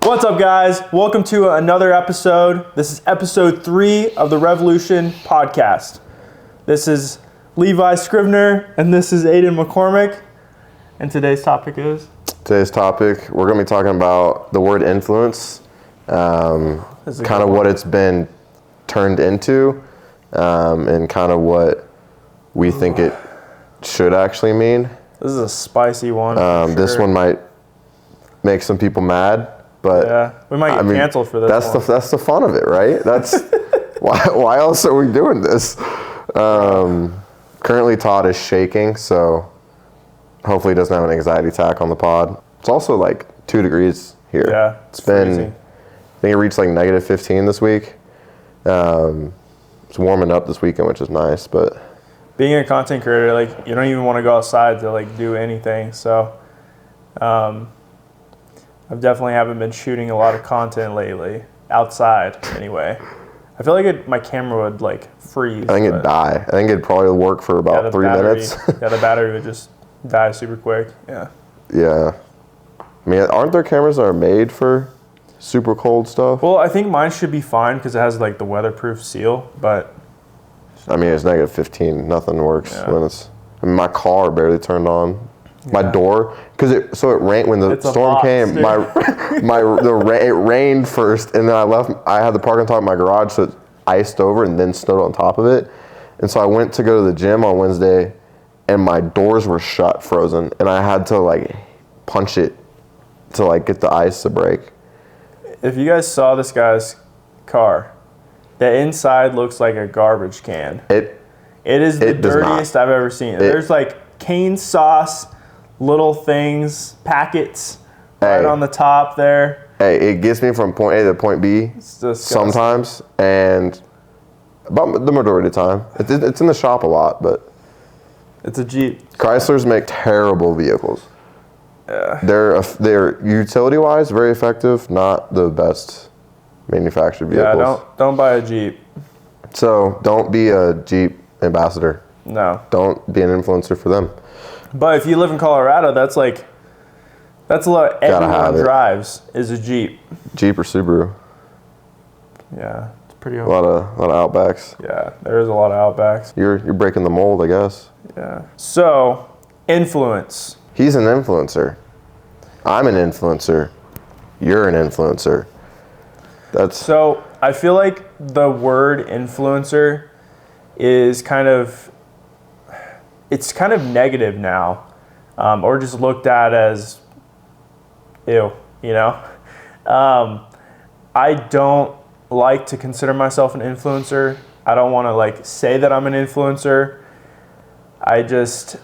What's up, guys? Welcome to another episode. This is episode 3 of the Revlutn Podcast. This is Levi Scrivener, and this is Aiden McCormick. And today's topic is? Today's topic, we're going to be talking about the word influence, kind of what it's been turned into, and kind of what we think it should actually mean. This is a spicy one. This one might make some people mad, but yeah, we might get canceled for this. That's the fun of it, right? That's why else are we doing this? Currently, Todd is shaking, so hopefully he doesn't have an anxiety attack on the pod. It's also like 2 degrees here. Yeah, it's been freezing. I think it reached like negative 15 this week. It's warming up this weekend, which is nice, but being a content creator, like, you don't even want to go outside to like do anything. So I've definitely haven't been shooting a lot of content lately, outside anyway. I feel like my camera would like freeze. I think it'd die. I think it'd probably work for about 3 minutes. Yeah, the battery would just die super quick. Yeah. Yeah. I mean, aren't there cameras that are made for super cold stuff? Well, I think mine should be fine because it has like the weatherproof seal, but I mean, it's negative 15. Nothing works when it's. I mean, my car barely turned on. My door, because it rained when the storm came. Dude. It rained first, and then I had the parking top in my garage, so it iced over and then snowed on top of it. And so I went to go to the gym on Wednesday, and my doors were shut, frozen, and I had to like punch it to like get the ice to break. If you guys saw this guy's car, the inside looks like a garbage can. It is the dirtiest I've ever seen. There's like cane sauce, little things, packets right on the top there. Hey, it gets me from point A to point B sometimes, and about the majority of the time. It's in the shop a lot, but it's a Jeep. Chryslers make terrible vehicles. Yeah. They're utility-wise very effective, not the best manufactured vehicles. Yeah, don't buy a Jeep. So don't be a Jeep ambassador. No. Don't be an influencer for them. But if you live in Colorado, that's a lot everyone drives is a Jeep. Jeep or Subaru. Yeah, it's pretty old. A lot of Outbacks. Yeah, there is a lot of Outbacks. You're breaking the mold, I guess. Yeah. So, influence. He's an influencer. I'm an influencer. You're an influencer. So, I feel like the word influencer is kind of negative now, or just looked at as ew, you know? I don't like to consider myself an influencer. I don't want to like say that I'm an influencer. I just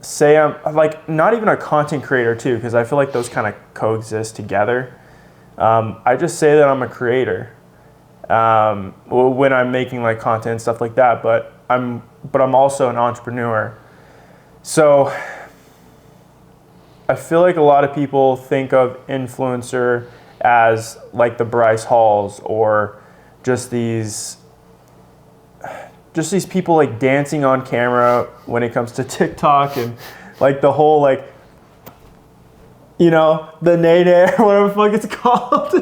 say I'm like not even a content creator too, because I feel like those kind of coexist together. I just say that I'm a creator when I'm making like content and stuff like that, but I'm also an entrepreneur. So I feel like a lot of people think of influencer as like the Bryce Halls or just these people like dancing on camera when it comes to TikTok and like the whole like, you know, the nadir, whatever the fuck it's called.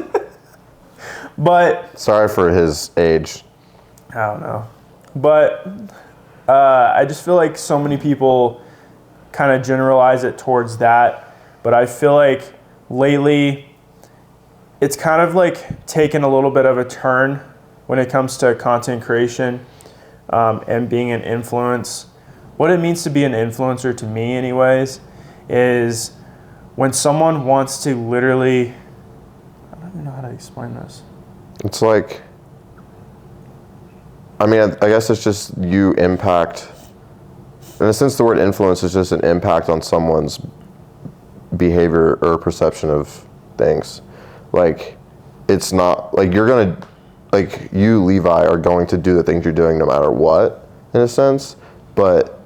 But sorry for his age. I don't know. But I just feel like so many people kind of generalize it towards that. But I feel like lately it's kind of like taken a little bit of a turn when it comes to content creation and being an influence. What it means to be an influencer to me anyways is when someone wants to literally, I don't even know how to explain this. It's like, I mean, I guess it's just you impact. In a sense, the word influence is just an impact on someone's behavior or perception of things. Like, it's not, like, you're going to, like, you, Levi, are going to do the things you're doing no matter what, in a sense. But,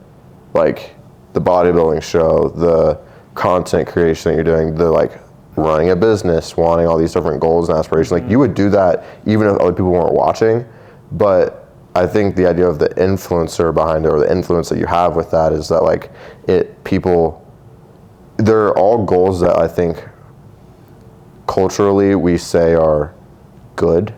like, the bodybuilding show, the content creation that you're doing, the, like, running a business, wanting all these different goals and aspirations, like, you would do that even if other people weren't watching. But I think the idea of the influencer behind it, or the influence that you have with that, is that like they're all goals that I think culturally we say are good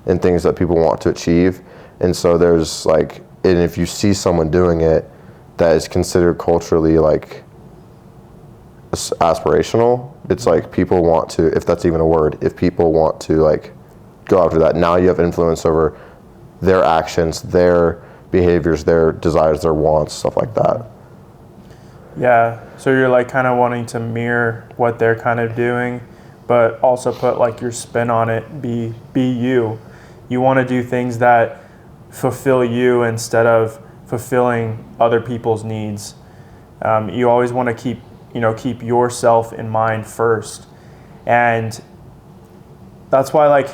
and things that people want to achieve. And so there's like, and if you see someone doing it that is considered culturally like aspirational, it's like people want to, if that's even a word, if people want to like go after that, now you have influence over their actions, their behaviors, their desires, their wants, stuff like that. Yeah, so you're like kind of wanting to mirror what they're kind of doing, but also put like your spin on it, be you. You want to do things that fulfill you instead of fulfilling other people's needs. You always want to keep yourself in mind first. And that's why like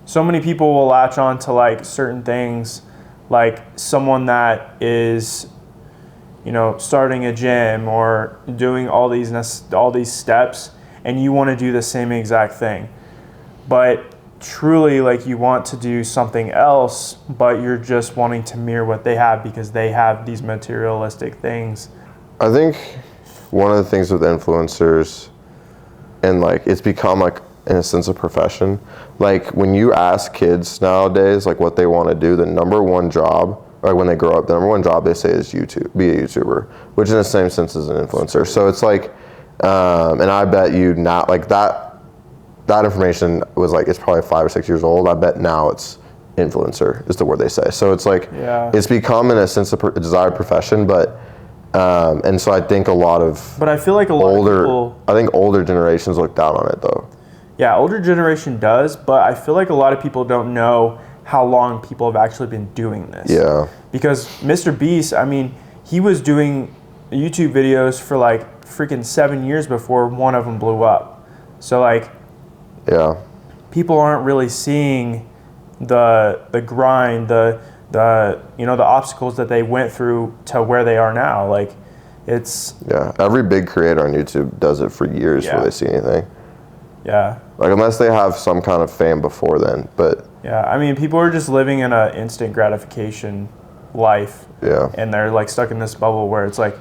so many people will latch on to like certain things, like someone that is starting a gym or doing all these steps, and you want to do the same exact thing. But truly, like, you want to do something else, but you're just wanting to mirror what they have because they have these materialistic things. I think one of the things with influencers, and like it's become like in a sense a profession, like when you ask kids nowadays like what they want to do, the number one job, or when they grow up, the number one job they say is be a YouTuber, which in the same sense is an influencer. So it's like, and I bet you not like that information was like, it's probably 5 or 6 years old. I bet now it's influencer is the word they say. So it's like, It's become in a sense a desired profession, but, and so I think a lot of, but I feel like a lot of people, I think older generations look down on it though. Yeah, older generation does, but I feel like a lot of people don't know how long people have actually been doing this. Yeah. Because Mr. Beast, I mean, he was doing YouTube videos for like freaking 7 years before one of them blew up. So like, yeah, people aren't really seeing the grind, the obstacles that they went through to where they are now. Like, it's every big creator on YouTube does it for years before they see anything. Yeah. Like, unless they have some kind of fame before then, but. Yeah, I mean, people are just living in an instant gratification life. Yeah. And they're like stuck in this bubble where it's like,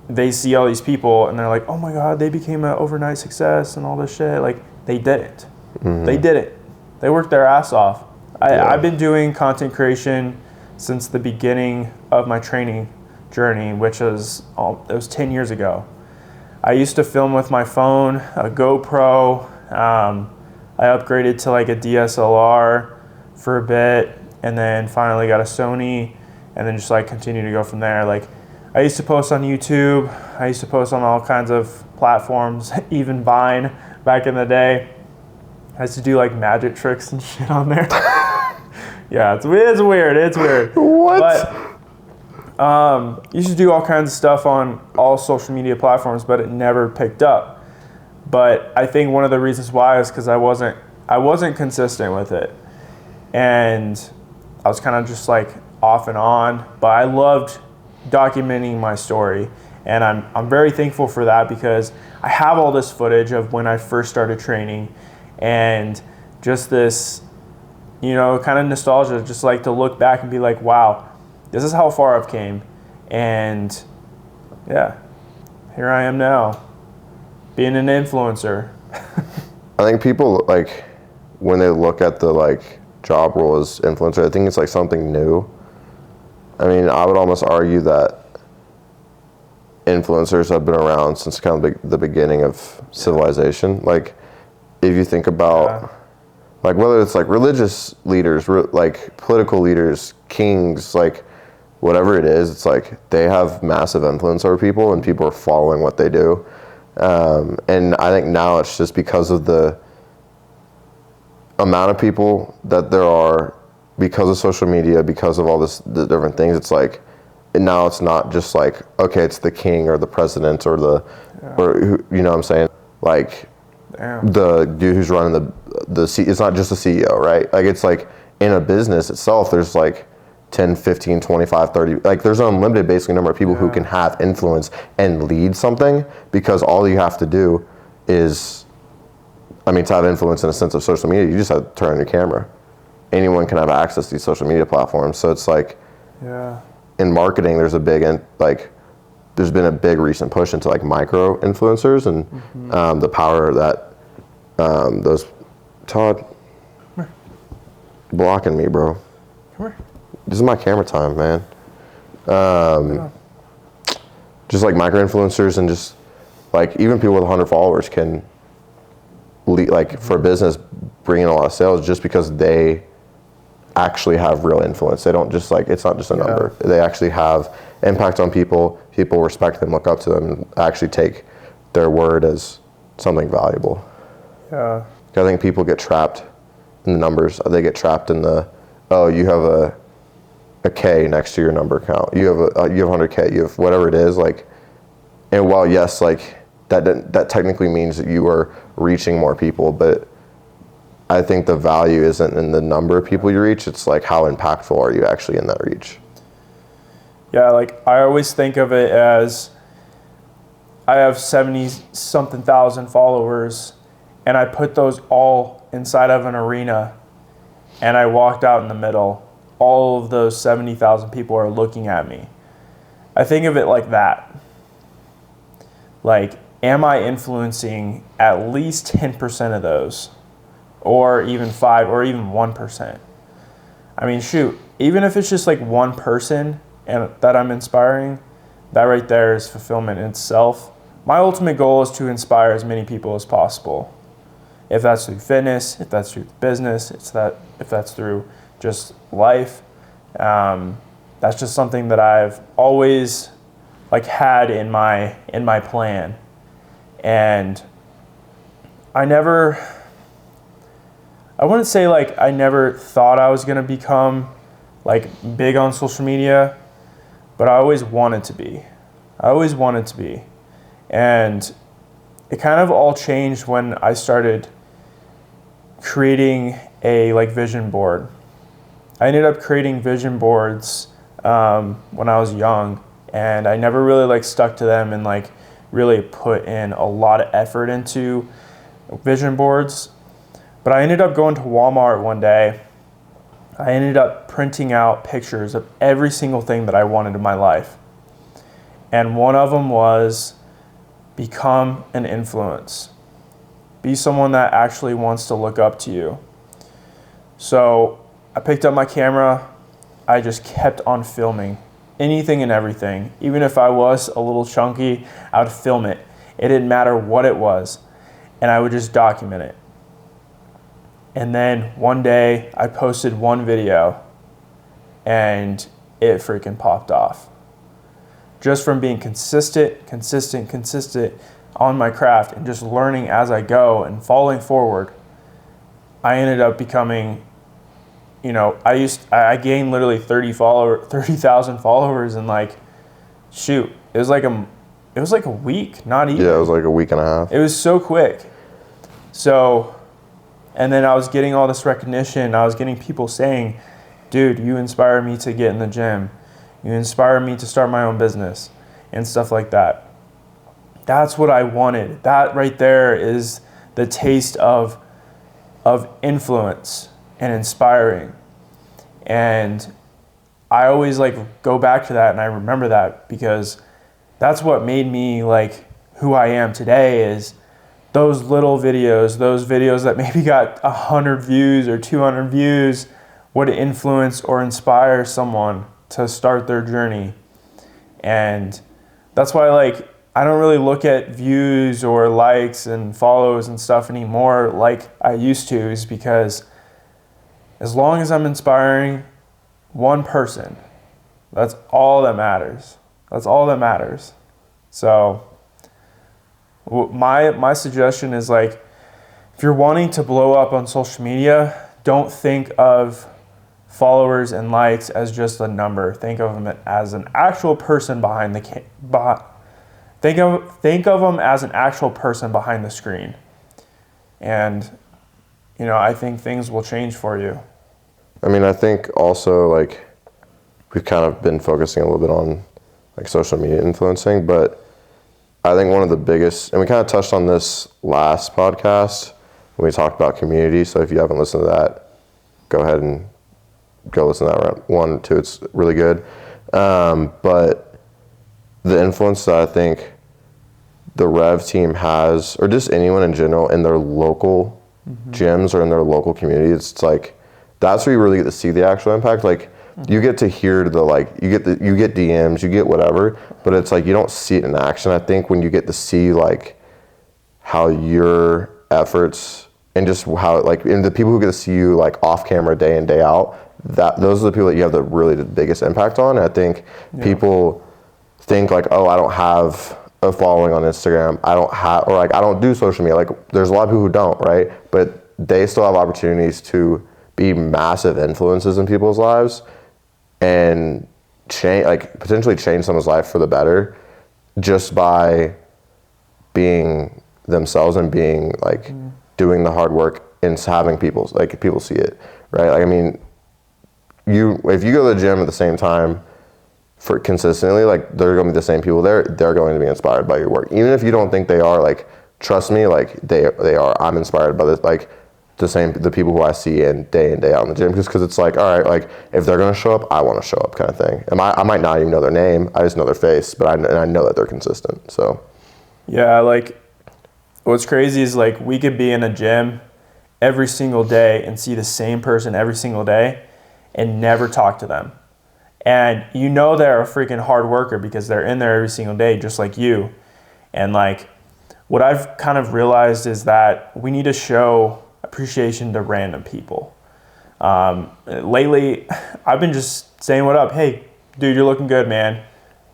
they see all these people and they're like, oh my God, they became an overnight success and all this shit. Like, they didn't. Mm-hmm. They did it. They worked their ass off. I've been doing content creation since the beginning of my training journey, which was 10 years ago. I used to film with my phone, a GoPro. I upgraded to like a DSLR for a bit, and then finally got a Sony, and then just like continue to go from there. Like, I used to post on YouTube. I used to post on all kinds of platforms, even Vine back in the day. I used to do like magic tricks and shit on there. Yeah, it's weird. It's weird. What? But you should do all kinds of stuff on all social media platforms, but it never picked up. But I think one of the reasons why is because I wasn't consistent with it, and I was kind of just like off and on. But I loved documenting my story, and I'm very thankful for that because I have all this footage of when I first started training, and just this, kind of nostalgia, just like to look back and be like, wow, this is how far I've came. And yeah, here I am now, being an influencer. I think people, like, when they look at the, like, job role as influencer, I think it's, like, something new. I mean, I would almost argue that influencers have been around since kind of the beginning of civilization. Like, if you think about, like, whether it's, like, religious leaders, like, political leaders, kings, like, whatever it is, it's like they have massive influence over people and people are following what they do. And I think now it's just because of the amount of people that there are, because of social media, because of all the different things, it's like, and now it's not just like, okay, it's the king or the president or or who, you know what I'm saying? Like, the dude who's running it's not just the CEO, right? Like, it's like in a business itself, there's like 10, 15, 25, 30, like there's an unlimited basically number of people who can have influence and lead something, because all you have to do is, to have influence in a sense of social media, you just have to turn on your camera. Anyone can have access to these social media platforms. So it's like, in marketing, there's a big, there's been a big recent push into like micro influencers and the power that those Todd blocking me, bro. Come here. This is my camera time, man. Just like micro influencers and just like even people with 100 followers can like for business bring in a lot of sales just because they actually have real influence. They don't just like, it's not just a number. They actually have impact on people. People respect them, look up to them, and actually take their word as something valuable. Yeah. I think people get trapped in the numbers. They get trapped in the, oh, you have a K next to your number count. You have 100K. You have whatever it is. Like, and while yes, like that technically means that you are reaching more people, but I think the value isn't in the number of people you reach. It's like how impactful are you actually in that reach? Yeah, like I always think of it as I have 70-something thousand followers, and I put those all inside of an arena, and I walked out in the middle. All of those 70,000 people are looking at me. I think of it like that. Like, am I influencing at least 10% of those? Or even 5 or even 1%. I mean, shoot, even if it's just like one person and that I'm inspiring, that right there is fulfillment in itself. My ultimate goal is to inspire as many people as possible. If that's through fitness, if that's through business, if that's through just life, that's just something that I've always like had in my plan. And I wouldn't say like I never thought I was gonna become like big on social media, but I always wanted to be. And it kind of all changed when I started creating a like vision board. I ended up creating vision boards when I was young, and I never really like stuck to them and like really put in a lot of effort into vision boards. But I ended up going to Walmart one day. I ended up printing out pictures of every single thing that I wanted in my life. And one of them was become an influence. Be someone that actually wants to look up to you. So I picked up my camera. I just kept on filming anything and everything. Even if I was a little chunky, I would film it. It didn't matter what it was. And I would just document it. And then one day I posted one video and it freaking popped off. Just from being consistent on my craft and just learning as I go and falling forward, I ended up becoming, I gained literally 30,000 followers in like, shoot, it was like a week, not even. Yeah, it was like a week and a half. It was so quick. So, and then I was getting all this recognition. I was getting people saying, dude, you inspire me to get in the gym. You inspire me to start my own business and stuff like that. That's what I wanted. That right there is the taste of influence and inspiring. And I always like go back to that, and I remember that because that's what made me like who I am today is those little videos, those videos that maybe got 100 views or 200 views would influence or inspire someone to start their journey. And that's why like I don't really look at views or likes and follows and stuff anymore like I used to, is because as long as I'm inspiring one person, that's all that matters. That's all that matters. So my suggestion is like, if you're wanting to blow up on social media, don't think of followers and likes as just a number. Think of them as an actual person behind the think of them as an actual person behind the screen. And I think things will change for you. I mean, I think also like we've kind of been focusing a little bit on like social media influencing, but I think one of the biggest, and we kind of touched on this last podcast when we talked about community. So if you haven't listened to that, go ahead and go listen to that round 1 or 2. It's really good. But the influence that I think the Rev team has, or just anyone in general in their local gyms or in their local community, it's like, that's where you really get to see the actual impact. Like, you get to hear you get DMs, you get whatever, but it's like, you don't see it in action. I think when you get to see like how your efforts and just how like, and the people who get to see you like off camera day in, day out, those are the people that you have the biggest impact on. And I think people think like, oh, I don't have a following on Instagram. I don't do social media. Like, there's a lot of people who don't, right? But they still have opportunities to be massive influences in people's lives and potentially change someone's life for the better just by being themselves and being like doing the hard work and having people see it, right? Like, I mean, if you go to the gym at the same time for consistently, like, they're going to be the same people there. They're going to be inspired by your work. Even if you don't think they are, like, trust me, like, they are. I'm inspired by this, like, the people who I see in day out in the gym, just because it's like, all right, like, if they're going to show up, I want to show up kind of thing. And I might not even know their name. I just know their face, but I know that they're consistent, so. Yeah, like, what's crazy is, like, we could be in a gym every single day and see the same person every single day and never talk to them. And you know they're a freaking hard worker because they're in there every single day, just like you. And like, what I've kind of realized is that we need to show appreciation to random people. Lately, I've been just saying what up. Hey, dude, you're looking good, man.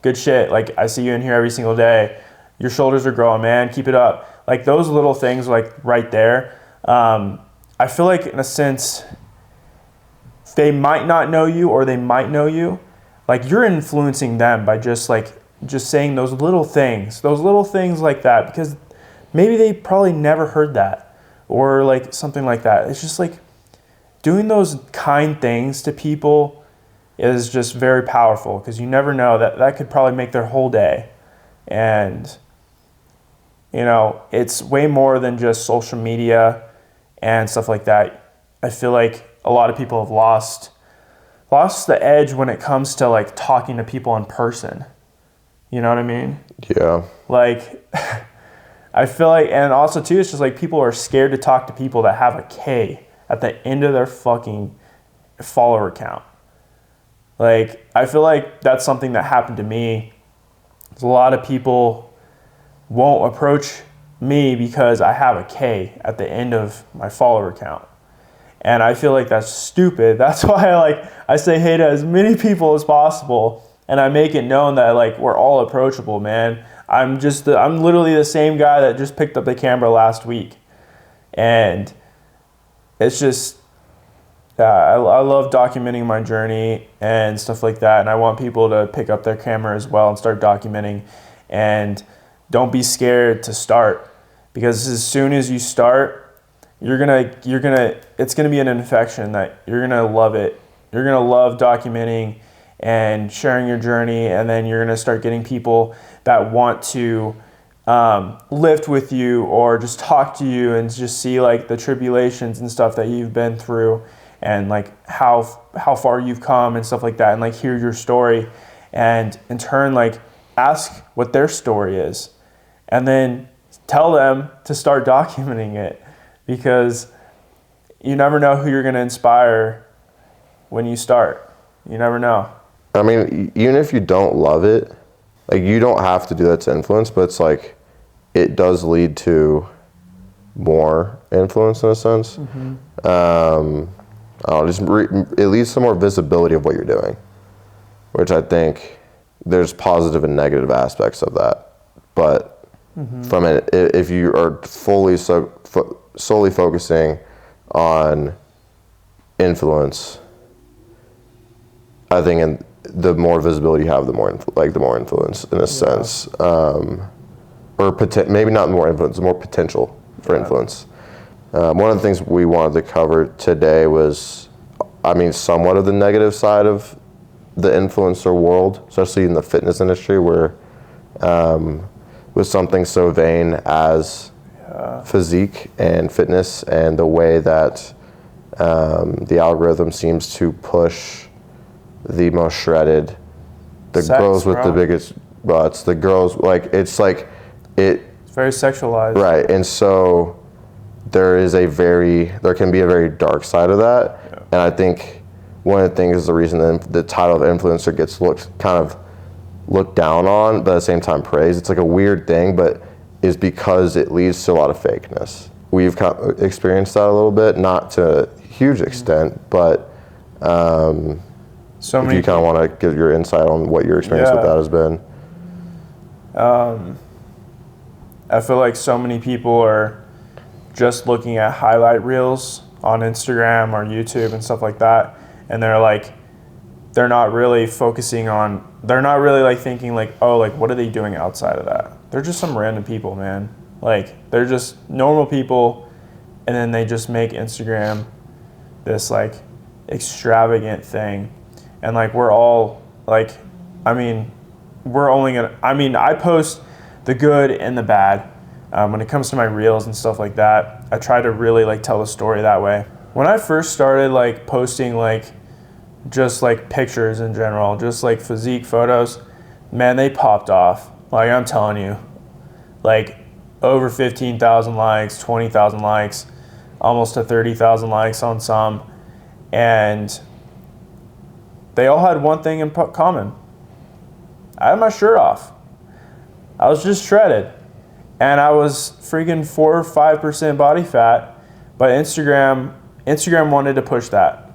Good shit. Like, I see you in here every single day. Your shoulders are growing, man. Keep it up. Like, those little things, like, right there. I feel like, in a sense, they might not know you or they might know you. Like, you're influencing them by just saying those little things like that, because maybe they probably never heard that or like something like that. It's just like doing those kind things to people is just very powerful, because you never know that could probably make their whole day. And, you know, it's way more than just social media and stuff like that. I feel like a lot of people have lost the edge when it comes to like talking to people in person. You know what I mean? Yeah. Like, I feel like, and also too, it's just like people are scared to talk to people that have a K at the end of their fucking follower count. Like, I feel like that's something that happened to me. A lot of people won't approach me because I have a K at the end of my follower count. And I feel like that's stupid. That's why I say hey to as many people as possible, and I make it known that like we're all approachable, man. I'm literally the same guy that just picked up the camera last week. And it's just, I love documenting my journey and stuff like that. And I want people to pick up their camera as well and start documenting. And don't be scared to start, because as soon as you start, it's gonna be an infection that you're gonna love it. You're gonna love documenting and sharing your journey, and then you're gonna start getting people that want to lift with you or just talk to you and just see like the tribulations and stuff that you've been through, and like how far you've come and stuff like that, and like hear your story, and in turn like ask what their story is, and then tell them to start documenting it. Because you never know who you're going to inspire when you start. You never know. I mean, even if you don't love it, like, you don't have to do that to influence, but it's like, it does lead to more influence in a sense. Mm-hmm. It leads to more visibility of what you're doing, which I think there's positive and negative aspects of that. But from it, if you are solely focusing on influence, I think the more visibility you have, the more influence in a sense, or maybe not more influence, more potential for influence. One of the things we wanted to cover today was, I mean, somewhat of the negative side of the influencer world, especially in the fitness industry, where with something so vain as physique and fitness, and the way that the algorithm seems to push the most shredded, the girls with the well, it's the girls, like, it's like, It's very sexualized. Right, and so there can be a very dark side of that, and I think one of the things is the reason that the title of influencer gets looked down on, but at the same time praised. It's like a weird thing, but is because it leads to a lot of fakeness. We've kind of experienced that a little bit, not to a huge extent, but if you kind of want to give your insight on what your experience with that has been. I feel like so many people are just looking at highlight reels on Instagram or YouTube and stuff like that, and they're not really focusing on, they're not really like thinking like, oh, like what are they doing outside of that? They're just some random people, man. Like they're just normal people, and then they just make Instagram this like extravagant thing, and like we're all like, I post the good and the bad. When it comes to my reels and stuff like that, I try to really like tell the story that way. When I first started like posting like just like pictures in general, just like physique photos, man, they popped off. Like I'm telling you, like over 15,000 likes, 20,000 likes, almost to 30,000 likes on some, and they all had one thing in common. I had my shirt off. I was just shredded, and I was freaking 4 or 5% body fat, but Instagram wanted to push that,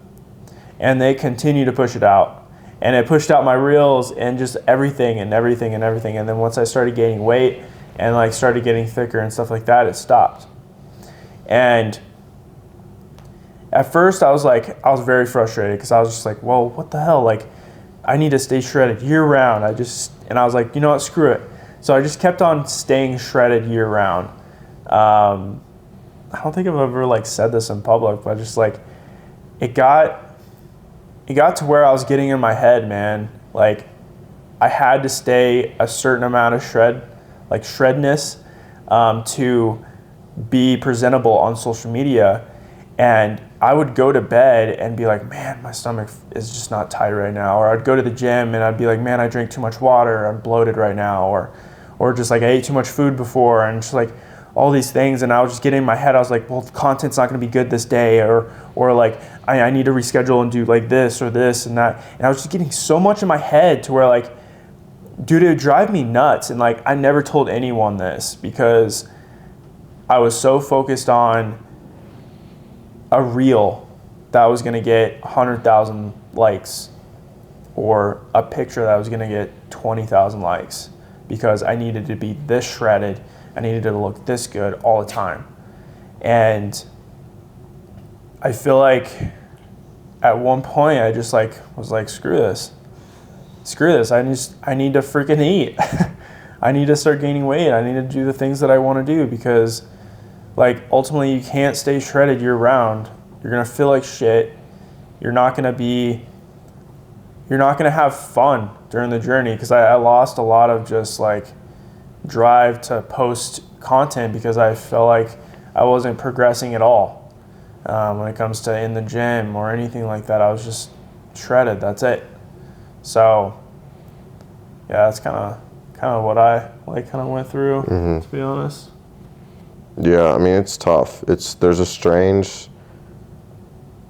and they continue to push it out, and it pushed out my reels and just everything. And then once I started gaining weight and like started getting thicker and stuff like that, it stopped. And at first I was very frustrated because I was just like, well, what the hell? Like I need to stay shredded year round. And I was like, you know what, screw it. So I just kept on staying shredded year round. I don't think I've ever like said this in public, but just like it got to where I was getting in my head, man. Like I had to stay a certain amount of shredness to be presentable on social media. And I would go to bed and be like, man, my stomach is just not tight right now. Or I'd go to the gym and I'd be like, man, I drank too much water, I'm bloated right now. Or just like I ate too much food before, and just like all these things. And I was just getting in my head, I was like, well, the content's not gonna be good this day, or like I need to reschedule and do like this or this and that. And I was just getting so much in my head to where like, dude, it would drive me nuts. And like I never told anyone this because I was so focused on a reel that was gonna get 100,000 likes, or a picture that was gonna get 20,000 likes, because I needed to be this shredded, I needed to look this good all the time. And I feel like at one point I just like was like, screw this, I need to freaking eat. I need to start gaining weight, I need to do the things that I want to do, because like ultimately you can't stay shredded year round. You're gonna feel like shit. You're not gonna have fun during the journey, because I lost a lot of just like drive to post content because I felt like I wasn't progressing at all. When it comes to in the gym or anything like that, I was just shredded, that's it. So yeah, that's kind of what I like kind of went through, to be honest. Yeah, I mean, it's tough. There's a strange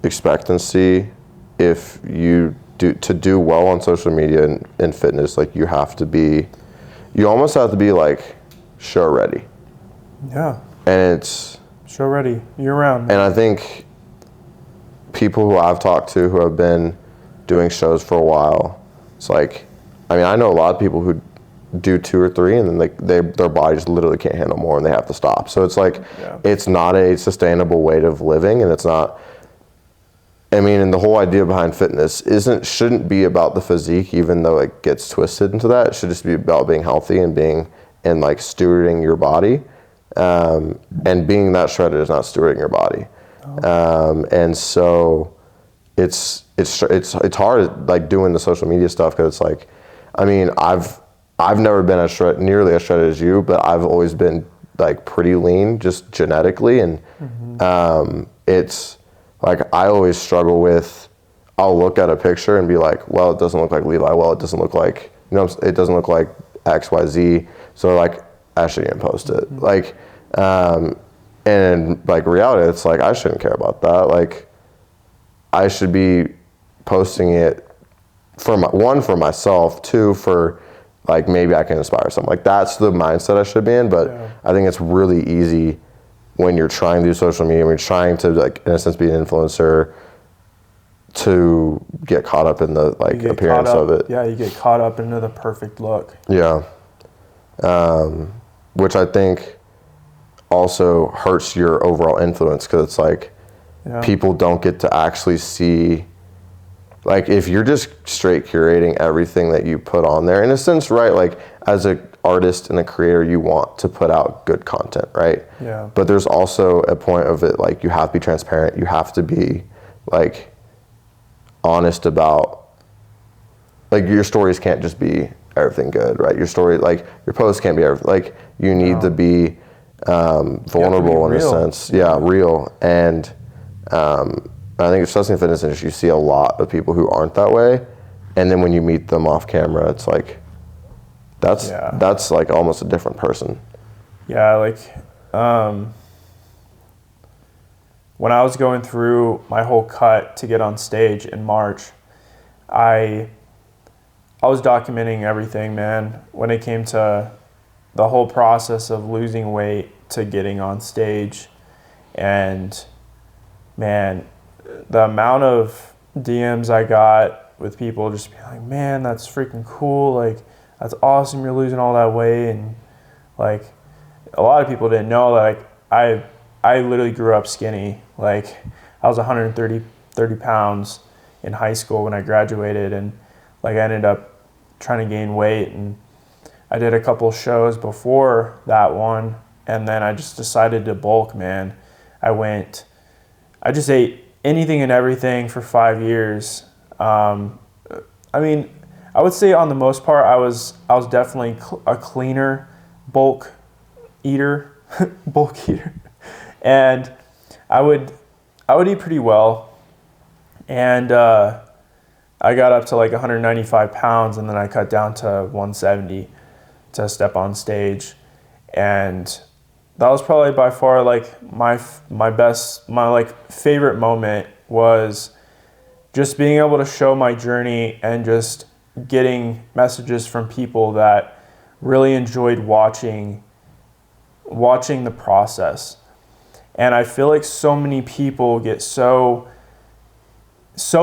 expectancy if you do well on social media and fitness. Like you almost have to be like show ready. Yeah. And it's show ready year round. And I think people who I've talked to who have been doing shows for a while, it's like, I mean, I know a lot of people who do 2 or 3 and then their body just literally can't handle more and they have to stop. So it's like, It's not a sustainable way of living, and it's not, I mean, and the whole idea behind fitness shouldn't be about the physique, even though it gets twisted into that. It should just be about being healthy and like stewarding your body. And being that shredded is not stewarding your body. And so it's hard like doing the social media stuff, because it's like, I mean, I've never been nearly as shredded as you, but I've always been like pretty lean just genetically. And it's like, I always struggle with, I'll look at a picture and be like, well, it doesn't look like Levi. Well, it doesn't look like, it doesn't look like XYZ. So like, I shouldn't even post it. Like, and like reality, it's like, I shouldn't care about that. Like, I should be posting it for for myself, two, for like, maybe I can inspire someone. Like, that's the mindset I should be in. But I think it's really easy when you're trying to do social media, when you're trying to, like, in a sense, be an influencer, to get caught up in the like appearance of it. Yeah, you get caught up into the perfect look. Yeah. Which I think also hurts your overall influence, because it's like, people don't get to actually see, like, if you're just straight curating everything that you put on there, in a sense, right? Like, as an artist and a creator, you want to put out good content, right? Yeah. But there's also a point of it, like, you have to be transparent. You have to be, like, honest about, like, your stories can't just be everything good, right? Your story, like, your posts can't be everything. Like, you need to be vulnerable in a sense. Yeah, real. And I think especially in the fitness industry, you see a lot of people who aren't that way. And then when you meet them off camera, it's like, that's like almost a different person. Yeah, like, when I was going through my whole cut to get on stage in March, I was documenting everything, man, when it came to the whole process of losing weight to getting on stage. And man, the amount of DMs I got with people just being like, man, that's freaking cool. Like, that's awesome. You're losing all that weight. And like, a lot of people didn't know that, like, I literally grew up skinny. Like, I was 130 pounds in high school when I graduated, and like, I ended up trying to gain weight, and I did a couple shows before that one, and then I just decided to bulk, man. I just ate anything and everything for 5 years. I mean, I would say on the most part, I was definitely a cleaner bulk eater, and I would eat pretty well, and I got up to like 195 pounds, and then I cut down to 170 to step on stage, and that was probably by far like my like favorite moment, was just being able to show my journey and just getting messages from people that really enjoyed watching the process. And I feel like so many people get so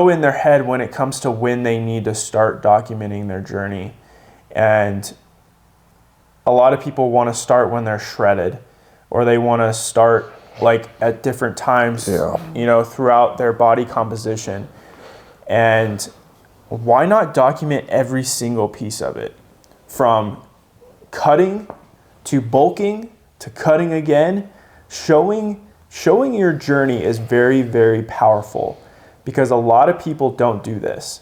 in their head when it comes to when they need to start documenting their journey. And a lot of people want to start when they're shredded, or they want to start like at different times, throughout their body composition. And why not document every single piece of it, from cutting to bulking to cutting again? Showing your journey is very, very powerful, because a lot of people don't do this.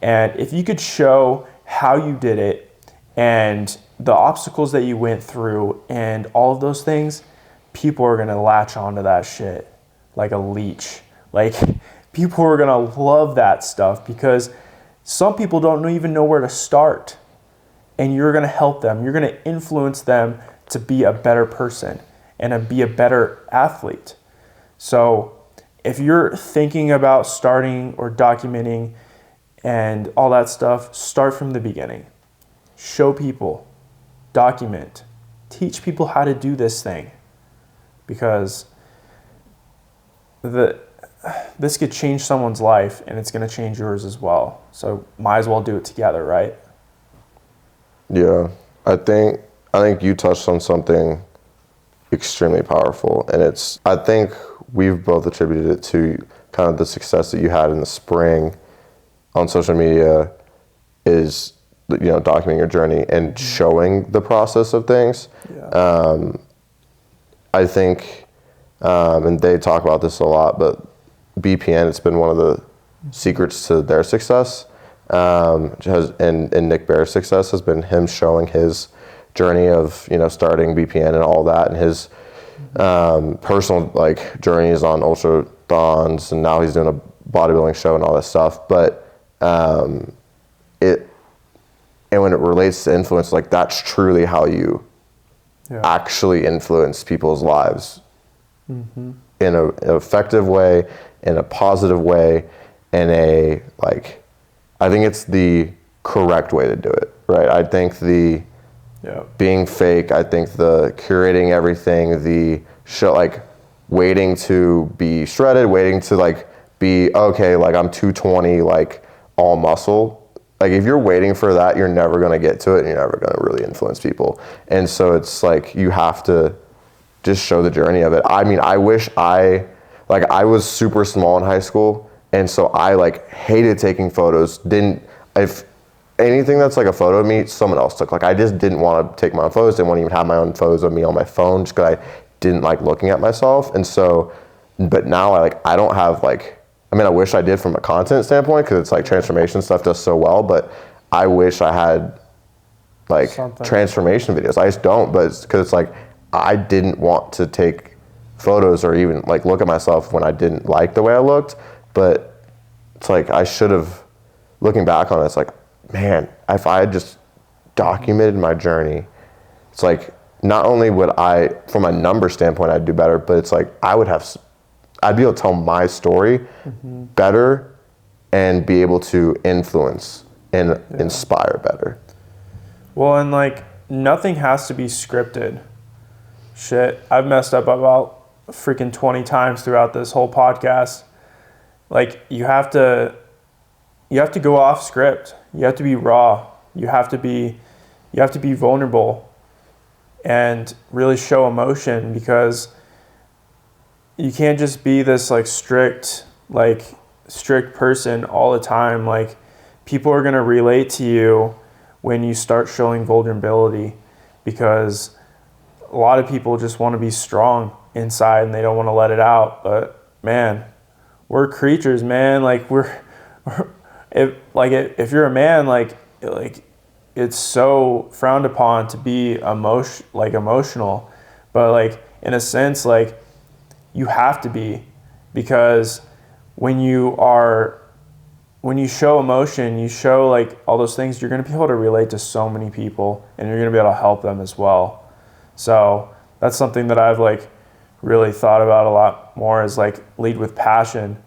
And if you could show how you did it and the obstacles that you went through and all of those things, people are going to latch onto that shit like a leech. Like, people are going to love that stuff, because some people don't even know where to start, and you're going to help them. You're going to influence them to be a better person and to be a better athlete. So if you're thinking about starting or documenting and all that stuff, start from the beginning. Show people, document, teach people how to do this thing, because this could change someone's life, and it's going to change yours as well. So might as well do it together, right? Yeah, I think you touched on something extremely powerful, and I think we've both attributed it to kind of the success that you had in the spring on social media, is, documenting your journey and showing the process of things. Yeah. I think, and they talk about this a lot, but BPN, it's been one of the secrets to their success, and Nick Bear's success has been him showing his journey of, starting BPN and all that, and his personal like journeys on ultrathons, and now he's doing a bodybuilding show and all that stuff. But And when it relates to influence, like that's truly how you actually influence people's lives in an effective way, in a positive way, in a, like, I think it's the correct way to do it, right? I think the being fake, I think the curating everything, the show, like waiting to be shredded, waiting to like be, okay, like I'm 220, like all muscle. Like if you're waiting for that, you're never going to get to it and you're never going to really influence people. And so it's like, you have to just show the journey of it. I mean, I wish I was super small in high school. And so I like hated taking photos. If anything that's like a photo of me, someone else took. Like I just didn't want to take my own photos. Didn't want to even have my own photos of me on my phone just because I didn't like looking at myself. And so, but now I don't have like, I mean, I wish I did from a content standpoint because it's like transformation stuff does so well, but I wish I had like transformation videos. I just don't, but it's because it's like, I didn't want to take photos or even like look at myself when I didn't like the way I looked. But it's like, I should have, looking back on it, it's like, man, if I had just documented my journey, it's like, not only would I, from a number standpoint, I'd do better, but it's like, I'd be able to tell my story better and be able to influence and inspire better. Well, and like, nothing has to be scripted. Shit, I've messed up about freaking 20 times throughout this whole podcast. Like, you have to go off script. You have to be raw. You have to be vulnerable and really show emotion, because you can't just be this like strict person all the time. Like, people are going to relate to you when you start showing vulnerability, because a lot of people just want to be strong inside and they don't want to let it out. But man, we're creatures, man. Like if you're a man, like it's so frowned upon to be emotional, but like in a sense, like you have to be, because when you show emotion, you show like all those things, you're going to be able to relate to so many people and you're going to be able to help them as well. So that's something that I've like really thought about a lot more, is like lead with passion.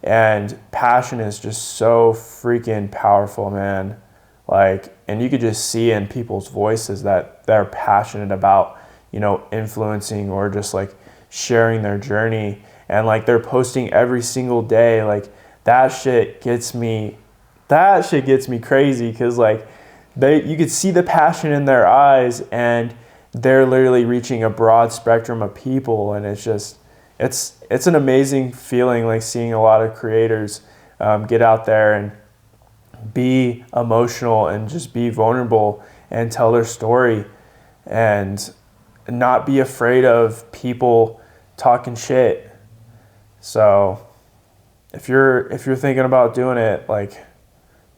And passion is just so freaking powerful, man. Like, and you could just see in people's voices that they're passionate about, influencing or just like sharing their journey. And like they're posting every single day. Like that shit gets me crazy, because like you could see the passion in their eyes, and they're literally reaching a broad spectrum of people. And it's just, it's an amazing feeling, like seeing a lot of creators get out there and be emotional and just be vulnerable and tell their story and not be afraid of people talking shit. So if you're thinking about doing it, like,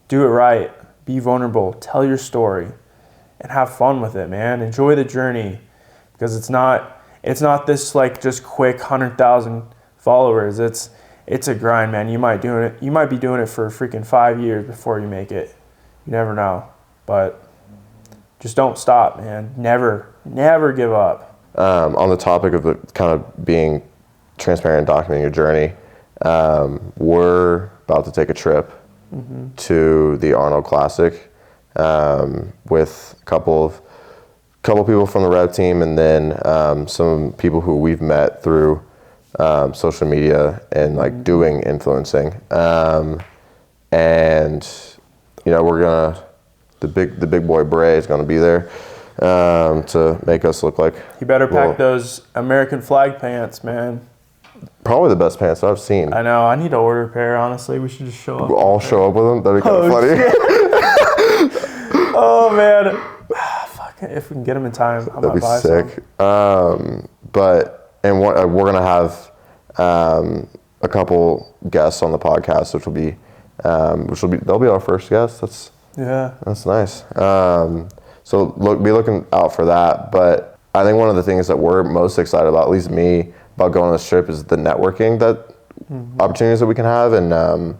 do it right, be vulnerable, tell your story, and have fun with it, man. Enjoy the journey, because it's not this like just quick 100,000 followers. It's a grind, man. You might be doing it for freaking 5 years before you make it. You never know. But just don't stop, man. Never give up. On the topic of the kind of being transparent and documenting your journey, we're about to take a trip to the Arnold Classic with a couple people from the Rev team, and then some people who we've met through social media and like doing influencing. And we're gonna, the big boy Bray is gonna be there to make us look like. You better pack those American flag pants, man. Probably the best pants I've seen. I know. I need to order a pair, honestly. We should just show up. We'll all show up with them. That'd be kind of funny. Oh, man. Fuck. If we can get them in time, I might buy some. That'd be sick. We're going to have a couple guests on the podcast, which will be they'll be our first guests. That's nice. So be looking out for that. But I think one of the things that we're most excited about, at least me, about going on this trip, is the networking opportunities that we can have, and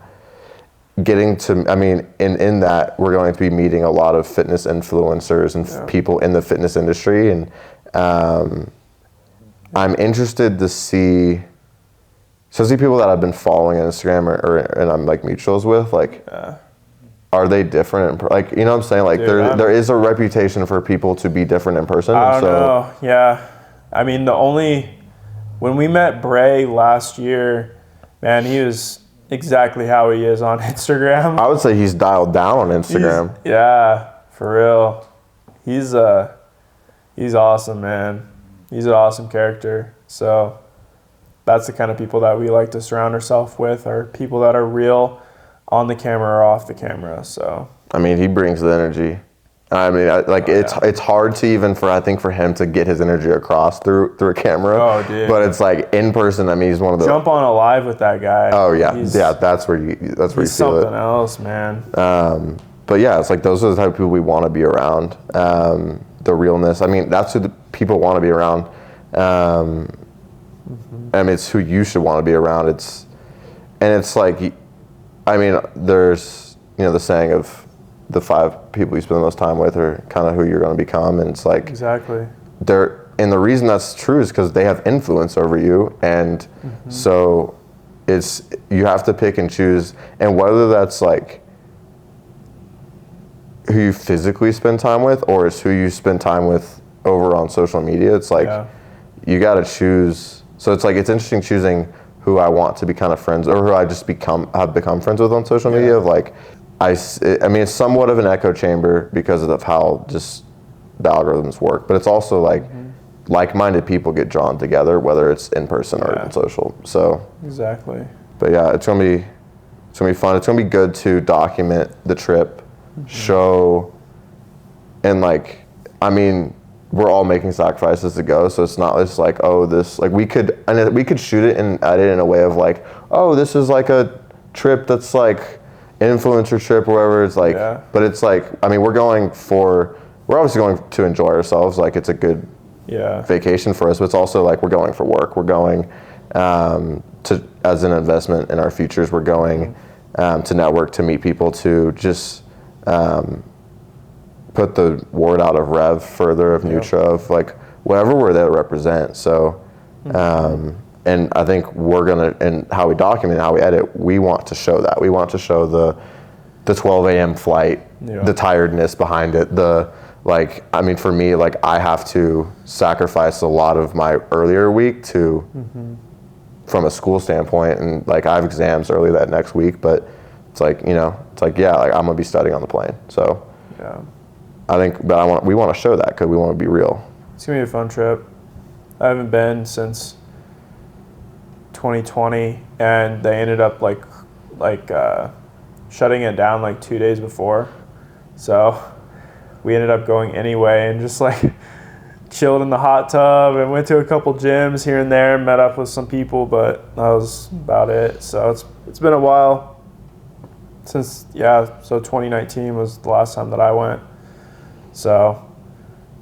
getting to, I mean, in that we're going to be meeting a lot of fitness influencers and people in the fitness industry. And I'm interested to see, especially people that I've been following on Instagram and I'm like mutuals with, like, are they different? Like, you know what I'm saying? Like, dude, there is a reputation for people to be different in person. I don't know. Yeah. I mean, when we met Bray last year, man, he was exactly how he is on Instagram. I would say he's dialed down on Instagram. Yeah, for real. He's awesome, man. He's an awesome character. So that's the kind of people that we like to surround ourselves with, are people that are real on the camera or off the camera. So I mean, he brings the energy. I mean, it's hard to even I think for him to get his energy across through a camera. Oh, dude. But it's like in person. I mean, he's one of the jump on a live with that guy. Oh yeah, that's where you feel it. He's something else, man. But yeah, it's like those are the type of people we want to be around. The realness. I mean, that's who the people want to be around. I mean, it's who you should want to be around. It's like, I mean, there's the saying of the 5 people you spend the most time with are kind of who you're going to become, and it's like exactly. And the reason that's true is because they have influence over you, and so you have to pick and choose, and whether that's like who you physically spend time with or it's who you spend time with over on social media. It's like you got to choose. So it's like it's interesting choosing who I want to be kind of friends, or who I just have become friends with on social media. Of like, I mean, it's somewhat of an echo chamber because of how just the algorithms work, but it's also like like-minded people get drawn together, whether it's in person or in social. So exactly. But yeah, it's gonna be fun. It's gonna be good to document the trip, show, and like, I mean, we're all making sacrifices to go, so it's not just like, oh, this, like we could shoot it and edit it in a way of like, oh, this is like a trip that's like influencer trip or whatever. It's like, but it's like, I mean, we're obviously going to enjoy ourselves. Like, it's a good vacation for us, but it's also like we're going for work. We're going to as an investment in our futures. We're going to network, to meet people, to just put the word out of Rev further, of Nutra, of like whatever we're there to represent. So, and I think we're gonna, and how we document, how we edit, we want to show that. We want to show the 12 a.m. flight, the tiredness behind it, like, I mean, for me, like, I have to sacrifice a lot of my earlier week from a school standpoint, and like I have exams early that next week, but it's like, like I'm gonna be studying on the plane. So I think, but we want to show that because we want to be real. It's gonna be a fun trip. I haven't been since 2020, and they ended up like shutting it down like 2 days before. So we ended up going anyway and just like chilled in the hot tub and went to a couple gyms here and there and met up with some people, but that was about it. So it's been a while since, so 2019 was the last time that I went. So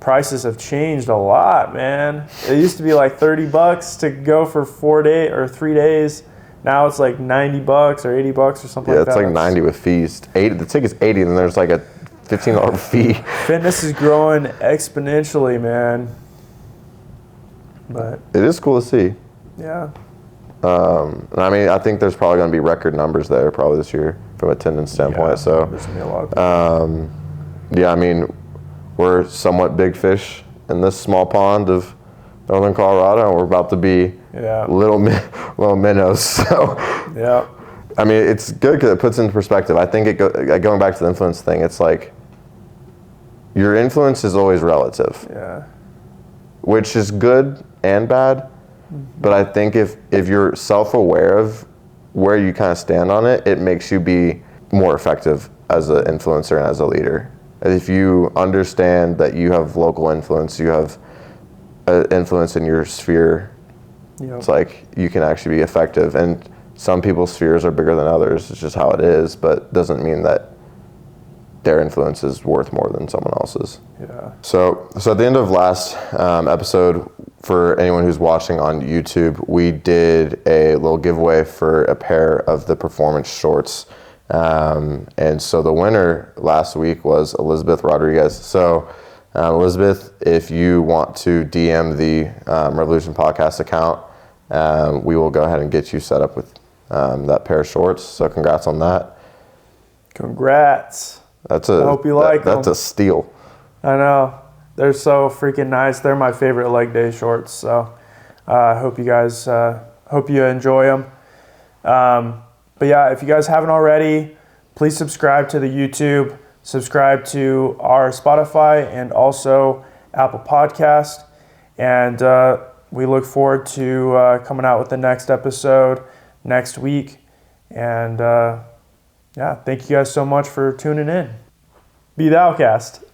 prices have changed a lot, man. It used to be like $30 to go for 4 days or 3 days. Now it's like $90 or $80 or something like that. Yeah, it's like 90 with fees. The ticket's 80, and then there's like a $15 fee. Fitness is growing exponentially, man. But it is cool to see. Yeah. I mean, I think there's probably going to be record numbers there probably this year from attendance standpoint. Yeah, so there's going to be a lot of people. I mean, we're somewhat big fish in this small pond of northern Colorado, and we're about to be little minnows. So I mean, it's good because it puts into perspective. I think going back to the influence thing, it's like your influence is always relative. Yeah. Which is good and bad, but I think if you're self-aware of where you kind of stand on it, it makes you be more effective as an influencer and as a leader. If you understand that you have local influence, you have influence in your sphere, it's like you can actually be effective. And some people's spheres are bigger than others. It's just how it is, but doesn't mean that their influence is worth more than someone else's. Yeah. So at the end of last episode, for anyone who's watching on YouTube, we did a little giveaway for a pair of the performance shorts And so the winner last week was Elizabeth Rodriguez. So Elizabeth, if you want to DM the Revlutn Podcast account, we will go ahead and get you set up with that pair of shorts. So congrats on that. Congrats. I hope you like them. That's a steal. I know. They're so freaking nice. They're my favorite leg day shorts. So I hope you guys, hope you enjoy them. But yeah, if you guys haven't already, please subscribe to the YouTube, subscribe to our Spotify and also Apple Podcast. And we look forward to coming out with the next episode next week. And yeah, thank you guys so much for tuning in. Be thou cast.